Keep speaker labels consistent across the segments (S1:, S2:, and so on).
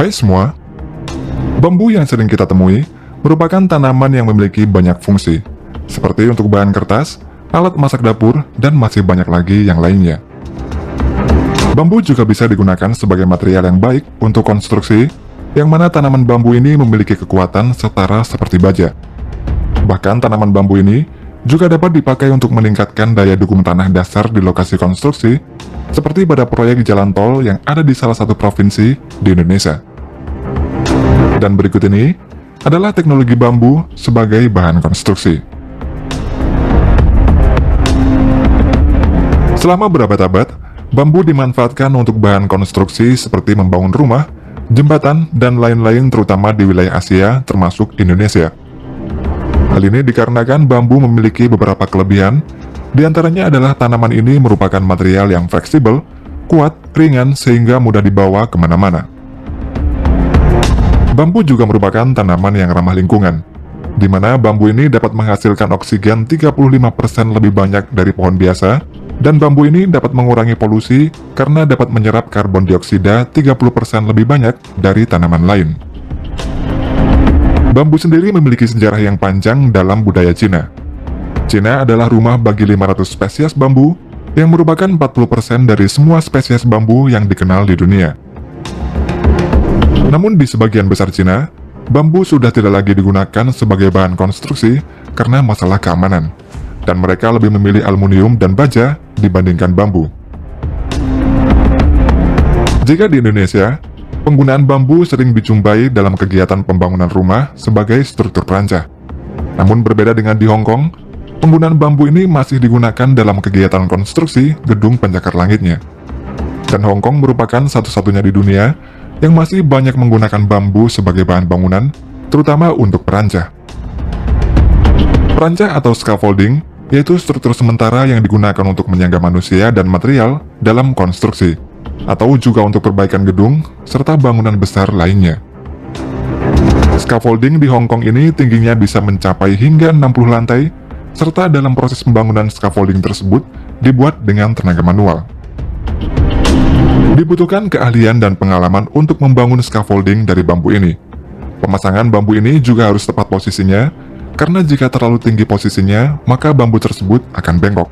S1: Hai semua, bambu yang sering kita temui merupakan tanaman yang memiliki banyak fungsi, seperti untuk bahan kertas, alat masak dapur, dan masih banyak lagi yang lainnya. Bambu juga bisa digunakan sebagai material yang baik untuk konstruksi, yang mana tanaman bambu ini memiliki kekuatan setara seperti baja. Bahkan tanaman bambu ini juga dapat dipakai untuk meningkatkan daya dukung tanah dasar di lokasi konstruksi, seperti pada proyek jalan tol yang ada di salah satu provinsi di Indonesia. Dan berikut ini adalah teknologi bambu sebagai bahan konstruksi. Selama berabad-abad, bambu dimanfaatkan untuk bahan konstruksi seperti membangun rumah, jembatan, dan lain-lain terutama di wilayah Asia termasuk Indonesia. Hal ini dikarenakan bambu memiliki beberapa kelebihan, diantaranya adalah tanaman ini merupakan material yang fleksibel, kuat, ringan, sehingga mudah dibawa kemana-mana. Bambu juga merupakan tanaman yang ramah lingkungan, di mana bambu ini dapat menghasilkan oksigen 35% lebih banyak dari pohon biasa, dan bambu ini dapat mengurangi polusi karena dapat menyerap karbon dioksida 30% lebih banyak dari tanaman lain. Bambu sendiri memiliki sejarah yang panjang dalam budaya Cina. Cina adalah rumah bagi 500 spesies bambu, yang merupakan 40% dari semua spesies bambu yang dikenal di dunia. Namun di sebagian besar Cina, bambu sudah tidak lagi digunakan sebagai bahan konstruksi karena masalah keamanan, dan mereka lebih memilih aluminium dan baja dibandingkan bambu. Jika di Indonesia, penggunaan bambu sering dijumpai dalam kegiatan pembangunan rumah sebagai struktur perancah. Namun berbeda dengan di Hong Kong, penggunaan bambu ini masih digunakan dalam kegiatan konstruksi gedung pencakar langitnya. Dan Hong Kong merupakan satu-satunya di dunia yang masih banyak menggunakan bambu sebagai bahan bangunan, terutama untuk perancah. Perancah atau scaffolding yaitu struktur sementara yang digunakan untuk menyangga manusia dan material dalam konstruksi, atau juga untuk perbaikan gedung serta bangunan besar lainnya. Scaffolding di Hong Kong ini tingginya bisa mencapai hingga 60 lantai, serta dalam proses pembangunan scaffolding tersebut dibuat dengan tenaga manual. Dibutuhkan keahlian dan pengalaman untuk membangun scaffolding dari bambu ini. Pemasangan bambu ini juga harus tepat posisinya, karena jika terlalu tinggi posisinya, maka bambu tersebut akan bengkok.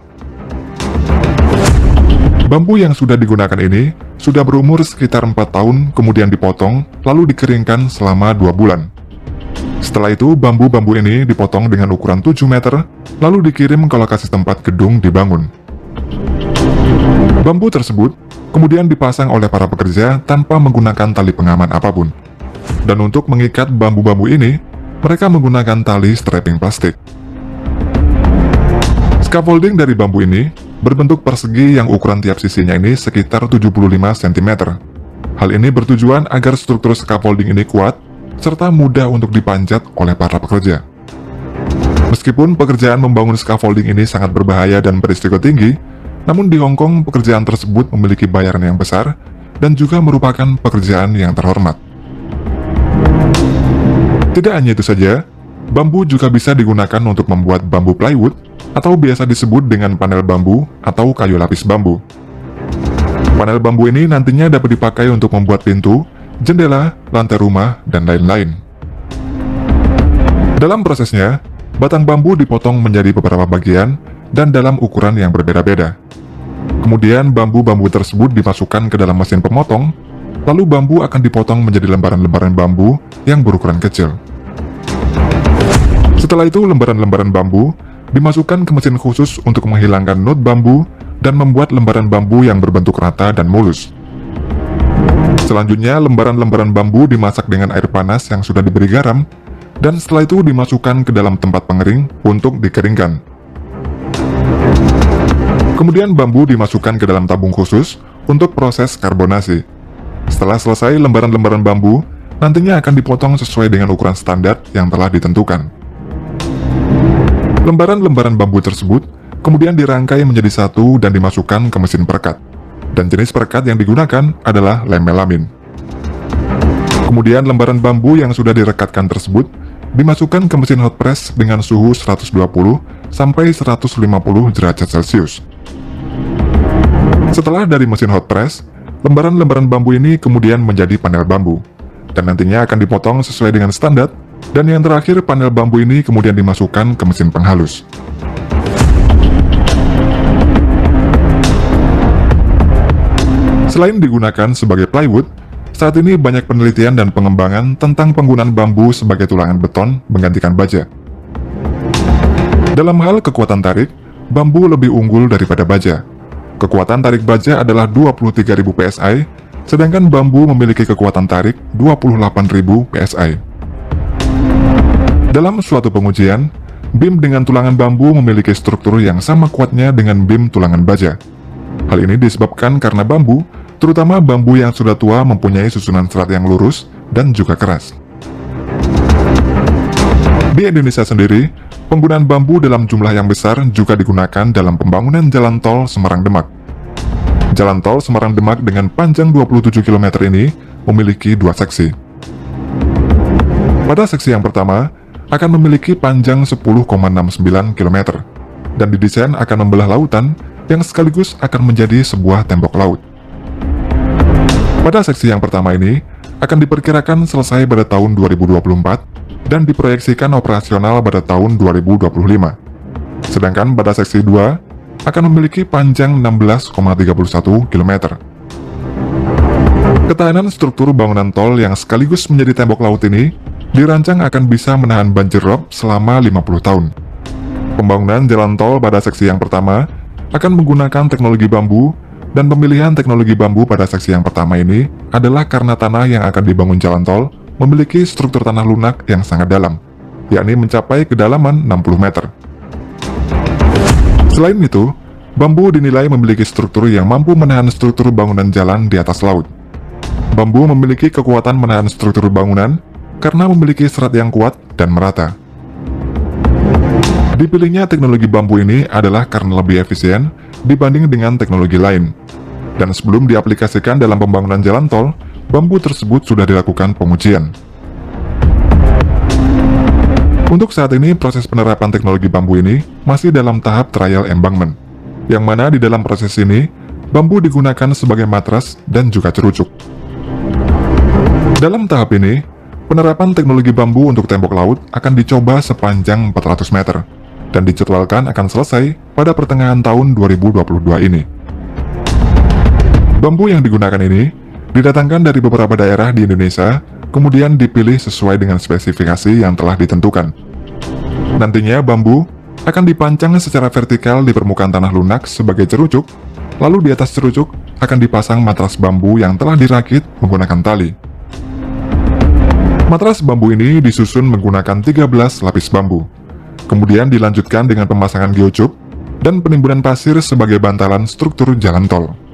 S1: Bambu yang sudah digunakan ini sudah berumur sekitar 4 tahun, kemudian dipotong, lalu dikeringkan selama 2 bulan. Setelah itu, bambu-bambu ini dipotong dengan ukuran 7 meter, lalu dikirim ke lokasi tempat gedung dibangun. Bambu tersebut kemudian dipasang oleh para pekerja tanpa menggunakan tali pengaman apapun. Dan untuk mengikat bambu-bambu ini, mereka menggunakan tali strapping plastik. Scaffolding dari bambu ini berbentuk persegi yang ukuran tiap sisinya ini sekitar 75 cm. Hal ini bertujuan agar struktur scaffolding ini kuat, serta mudah untuk dipanjat oleh para pekerja. Meskipun pekerjaan membangun scaffolding ini sangat berbahaya dan berisiko tinggi, namun di Hong Kong pekerjaan tersebut memiliki bayaran yang besar dan juga merupakan pekerjaan yang terhormat. Tidak hanya itu saja, bambu juga bisa digunakan untuk membuat bambu plywood atau biasa disebut dengan panel bambu atau kayu lapis bambu. Panel bambu ini nantinya dapat dipakai untuk membuat pintu, jendela, lantai rumah, dan lain-lain. Dalam prosesnya, batang bambu dipotong menjadi beberapa bagian dan dalam ukuran yang berbeda-beda. Kemudian bambu-bambu tersebut dimasukkan ke dalam mesin pemotong, lalu bambu akan dipotong menjadi lembaran-lembaran bambu yang berukuran kecil. Setelah itu, lembaran-lembaran bambu dimasukkan ke mesin khusus untuk menghilangkan nut bambu dan membuat lembaran bambu yang berbentuk rata dan mulus. Selanjutnya, lembaran-lembaran bambu dimasak dengan air panas yang sudah diberi garam, dan setelah itu dimasukkan ke dalam tempat pengering untuk dikeringkan. Kemudian bambu dimasukkan ke dalam tabung khusus untuk proses karbonasi. Setelah selesai, lembaran-lembaran bambu nantinya akan dipotong sesuai dengan ukuran standar yang telah ditentukan. Lembaran-lembaran bambu tersebut kemudian dirangkai menjadi satu dan dimasukkan ke mesin perekat. Dan jenis perekat yang digunakan adalah lem melamin. Kemudian lembaran bambu yang sudah direkatkan tersebut dimasukkan ke mesin hot press dengan suhu 120 sampai 150 derajat Celcius. Setelah dari mesin hot press, lembaran-lembaran bambu ini kemudian menjadi panel bambu. dan nantinya akan dipotong sesuai dengan standar, dan yang terakhir panel bambu ini kemudian dimasukkan ke mesin penghalus. Selain digunakan sebagai plywood, saat ini banyak penelitian dan pengembangan tentang penggunaan bambu sebagai tulangan beton menggantikan baja. Dalam hal kekuatan tarik, bambu lebih unggul daripada baja. Kekuatan tarik baja adalah 23.000 PSI, sedangkan bambu memiliki kekuatan tarik 28.000 PSI. Dalam suatu pengujian, bim dengan tulangan bambu memiliki struktur yang sama kuatnya dengan bim tulangan baja. Hal ini disebabkan karena bambu, terutama bambu yang sudah tua, mempunyai susunan serat yang lurus dan juga keras. Di Indonesia sendiri, penggunaan bambu dalam jumlah yang besar juga digunakan dalam pembangunan jalan tol Semarang-Demak. Jalan tol Semarang-Demak dengan panjang 27 km ini memiliki dua seksi. Pada seksi yang pertama, akan memiliki panjang 10,69 km, dan didesain akan membelah lautan yang sekaligus akan menjadi sebuah tembok laut. Pada seksi yang pertama ini, akan diperkirakan selesai pada tahun 2024 dan diproyeksikan operasional pada tahun 2025. Sedangkan pada seksi 2, akan memiliki panjang 16,31 km. Ketahanan struktur bangunan tol yang sekaligus menjadi tembok laut ini dirancang akan bisa menahan banjir rob selama 50 tahun. Pembangunan jalan tol pada seksi yang pertama akan menggunakan teknologi bambu, dan pemilihan teknologi bambu pada seksi yang pertama ini adalah karena tanah yang akan dibangun jalan tol memiliki struktur tanah lunak yang sangat dalam, yakni mencapai kedalaman 60 meter. Selain itu, bambu dinilai memiliki struktur yang mampu menahan struktur bangunan jalan di atas laut. Bambu memiliki kekuatan menahan struktur bangunan karena memiliki serat yang kuat dan merata. Dipilihnya teknologi bambu ini adalah karena lebih efisien dibanding dengan teknologi lain. Dan sebelum diaplikasikan dalam pembangunan jalan tol, bambu tersebut sudah dilakukan pengujian. Untuk saat ini, proses penerapan teknologi bambu ini masih dalam tahap trial embankment, yang mana di dalam proses ini, bambu digunakan sebagai matras dan juga cerucuk. Dalam tahap ini, penerapan teknologi bambu untuk tembok laut akan dicoba sepanjang 400 meter, dan dijadwalkan akan selesai pada pertengahan tahun 2022 ini. Bambu yang digunakan ini didatangkan dari beberapa daerah di Indonesia, kemudian dipilih sesuai dengan spesifikasi yang telah ditentukan. Nantinya bambu akan dipancang secara vertikal di permukaan tanah lunak sebagai cerucuk, lalu di atas cerucuk akan dipasang matras bambu yang telah dirakit menggunakan tali. Matras bambu ini disusun menggunakan 13 lapis bambu, kemudian dilanjutkan dengan pemasangan geocup dan penimbunan pasir sebagai bantalan struktur jalan tol.